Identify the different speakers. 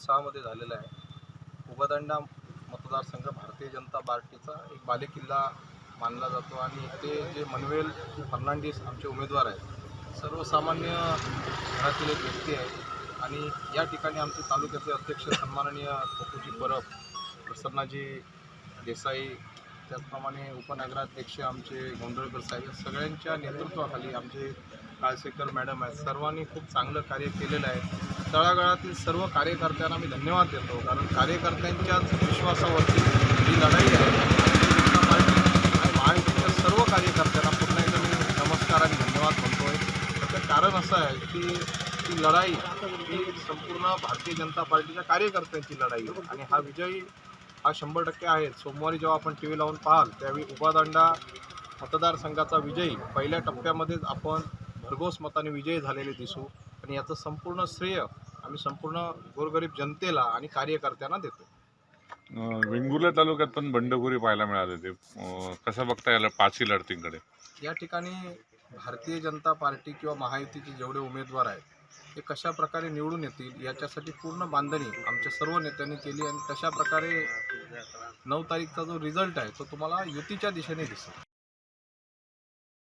Speaker 1: उत्साहामध्ये झालेला आहे। उबदांडा मतदारसंघ भारतीय जनता पार्टीचा एक बालेकिल्ला मानला जातो आणि ते जे मनवेल फर्नांडिस आमचे उमेदवार आहेत, सर्वसामान्य घरातील एक व्यक्ती आहे आणि या ठिकाणी आमचे तालुक्याचे अध्यक्ष सन्माननीय पप्पूजी परब, प्रसन्नाजी देसाई, त्याचप्रमाणे उपनगराध्यक्ष आमचे गोंधळकर साहेब, सगळ्यांच्या नेतृत्वाखाली आमचे काळसेकर मॅडम आहेत, सर्वांनी खूप चांगलं कार्य केलेलं आहे। तळागाळातील सर्व कार्यकर्त्यांना मी धन्यवाद देतो, कारण कार्यकर्त्यांच्याच विश्वासावरती ही लढाई आहे। भारतीय जनता पार्टी आणि महायुतीच्या सर्व कार्यकर्त्यांना पुन्हा एकदा मी नमस्कार आणि धन्यवाद म्हणतोय। त्याचं कारण असं आहे की ही लढाई ही संपूर्ण भारतीय जनता पार्टीच्या कार्यकर्त्यांची लढाई आहे आणि हा विजयी हा 100% आहे। सोमवारी जेव्हा आपण टी व्ही लावून पाहाल त्यावेळी उबदांडा मतदारसंघाचा विजयी पहिल्या टप्प्यामध्येच आपण भरघोस मताने विजयी झालेले दिसू आणि याचं संपूर्ण श्रेय आम्ही संपूर्ण गोरगरीब जनतेला आणि कार्यकर्त्यांना देतो।
Speaker 2: वेंगुर्ला तालुक्यात पण बंडखोरी पाहायला मिळाली होती, कसं बघता याला पाचही लढतींकडे?
Speaker 1: या ठिकाणी भारतीय जनता पार्टी किंवा महायुतीचे जेवढे उमेदवार आहेत हे कशा प्रकारे निवडून येतील याच्यासाठी पूर्ण बांधणी आमच्या सर्व नेत्यांनी केली आणि तशा प्रकारे 9 तारीखचा जो रिझल्ट आहे तो तुम्हाला युतीच्या दिशेने दिसेल।